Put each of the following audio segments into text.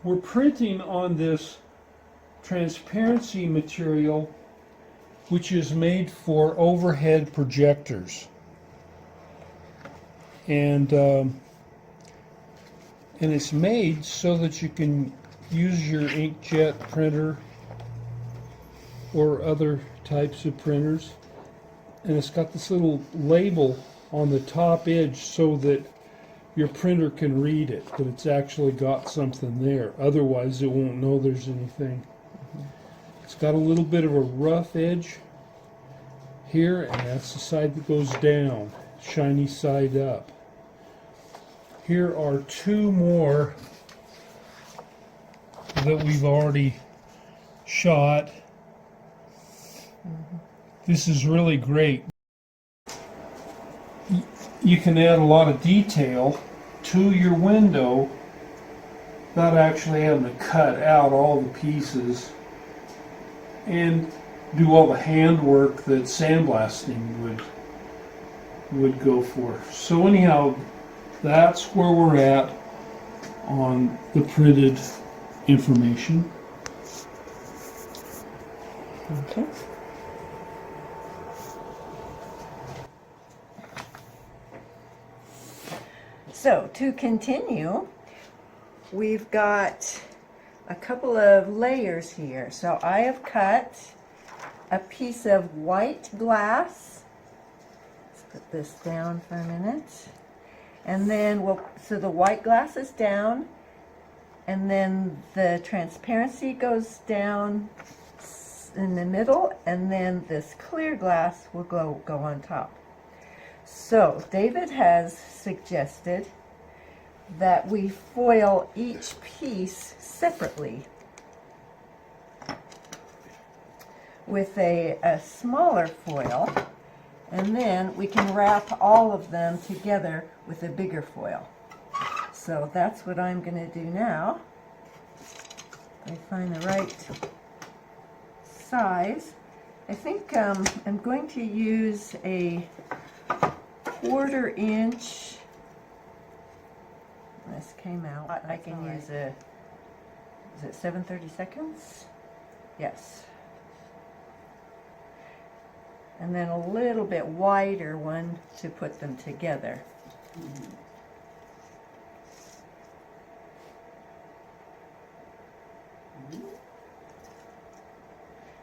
we're printing on this transparency material which is made for overhead projectors. And it's made so that you can use your inkjet printer or other types of printers. And it's got this little label on the top edge so that your printer can read it, that it's actually got something there. Otherwise, it won't know there's anything. It's got a little bit of a rough edge here, and that's the side that goes down, shiny side up. Here are two more that we've already shot. This is really great. You can add a lot of detail to your window without actually having to cut out all the pieces and do all the handwork that sandblasting would go for. So anyhow, that's where we're at on the printed information. Okay. So to continue, we've got a couple of layers here. So I have cut a piece of white glass. Let's put this down for a minute. And then so the white glass is down, and then the transparency goes down in the middle, and then this clear glass will go on top. So David has suggested that we foil each piece separately with a smaller foil, and then we can wrap all of them together with a bigger foil. So that's what I'm going to do now. I find the right size. I think I'm going to use a 1/4 inch. This came out. I can use a, is it 7/32? Yes. And then a little bit wider one to put them together.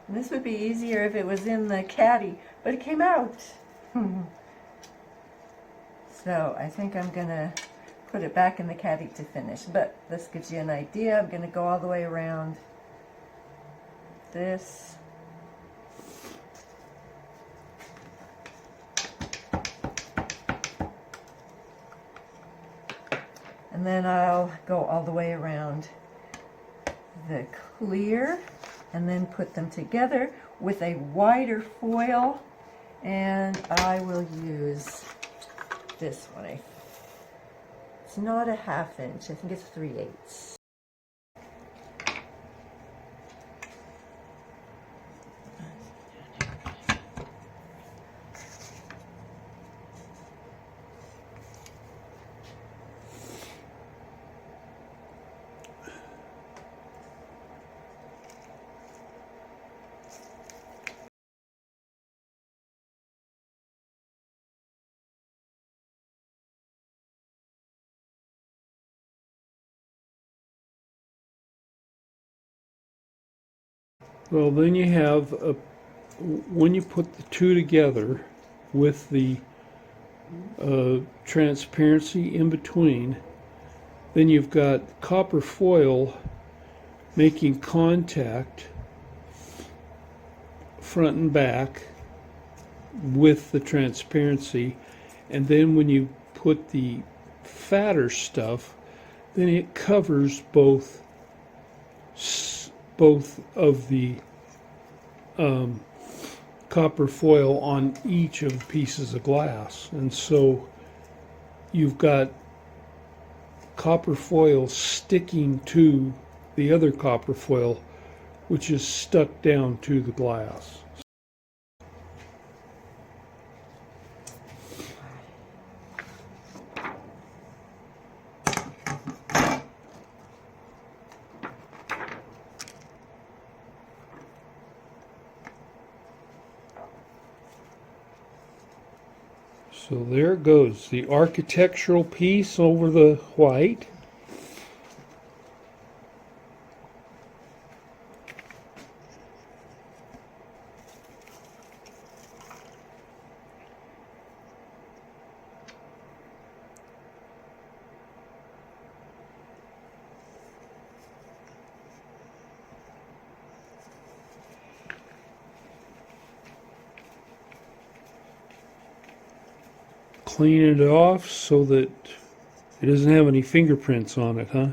And this would be easier if it was in the caddy, but it came out. So I think I'm going to put it back in the caddy to finish, but this gives you an idea. I'm going to go all the way around this. And then I'll go all the way around the clear and then put them together with a wider foil, and I will use this one. It's not a 1/2 inch, I think it's 3/8. Well, then you have, when you put the two together with the transparency in between, then you've got copper foil making contact front and back with the transparency, and then when you put the fatter stuff, then it covers both of the copper foil on each of the pieces of glass. And so you've got copper foil sticking to the other copper foil, which is stuck down to the glass. So there it goes, the architectural piece over the white. Clean it off so that it doesn't have any fingerprints on it, huh?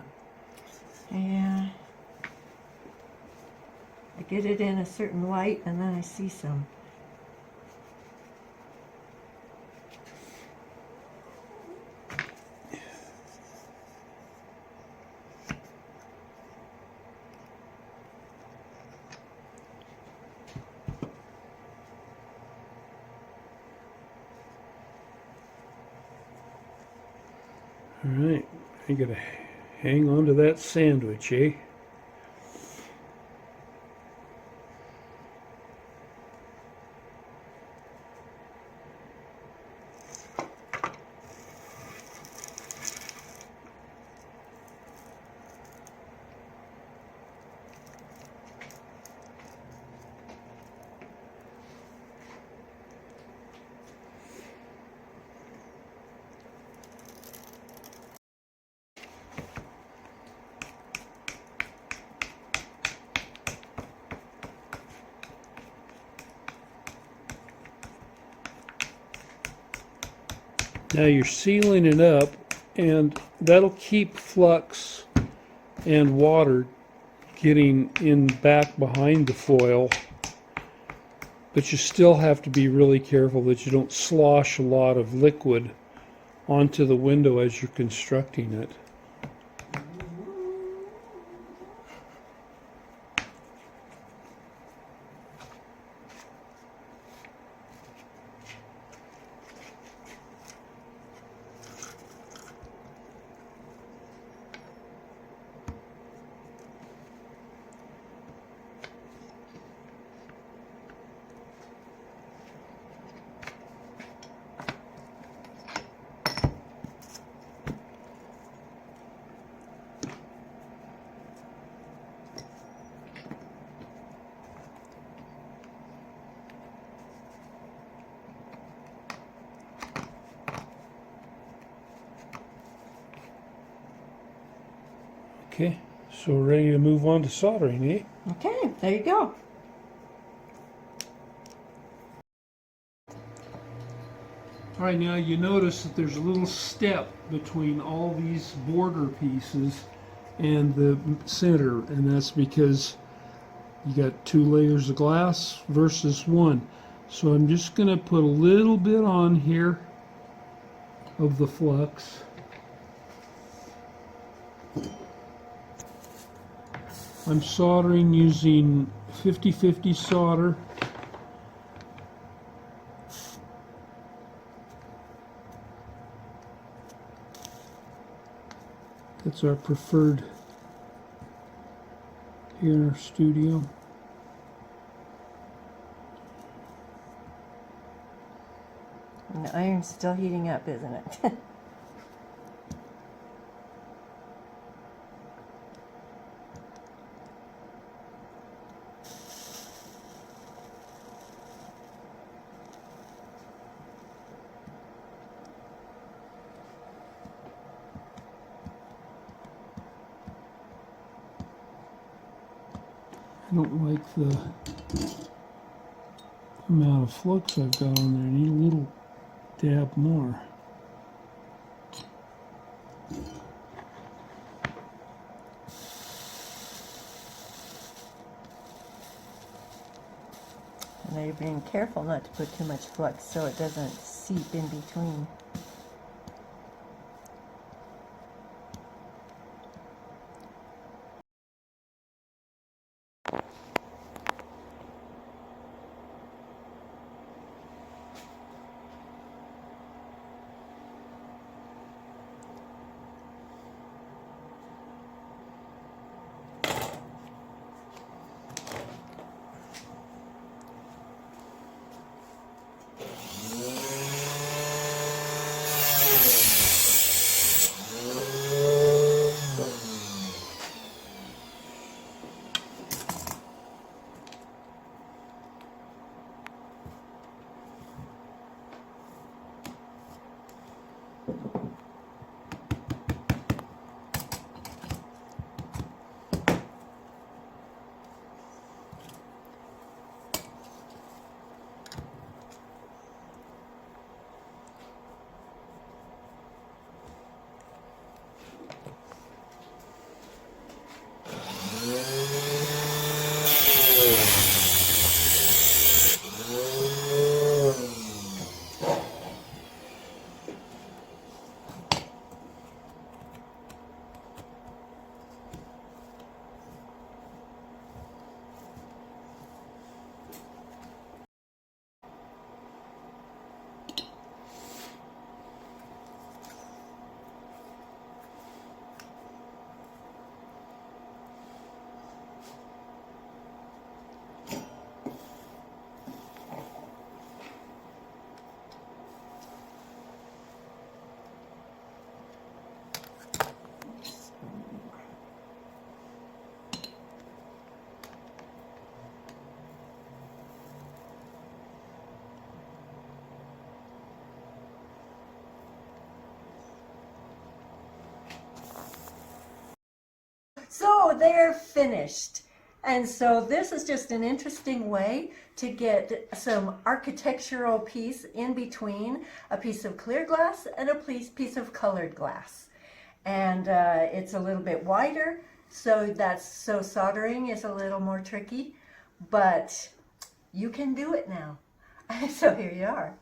Yeah. I get it in a certain light and then I see some. All right, I gotta hang on to that sandwich, eh? Now you're sealing it up, and that'll keep flux and water getting in back behind the foil, but you still have to be really careful that you don't slosh a lot of liquid onto the window as you're constructing it. Okay, so we're ready to move on to soldering, eh? Okay, there you go. All right, now you notice that there's a little step between all these border pieces and the center, and that's because you got 2 layers of glass versus 1. So I'm just going to put a little bit on here of the flux. I'm soldering using 50/50 solder. That's our preferred here in our studio. And the iron's still heating up, isn't it? I don't like the amount of flux I've got on there. I need a little dab more. Now you're being careful not to put too much flux so it doesn't seep in between. So they're finished. And so this is just an interesting way to get some architectural piece in between a piece of clear glass and a piece of colored glass. And it's a little bit wider, so soldering is a little more tricky, but you can do it now. So here you are.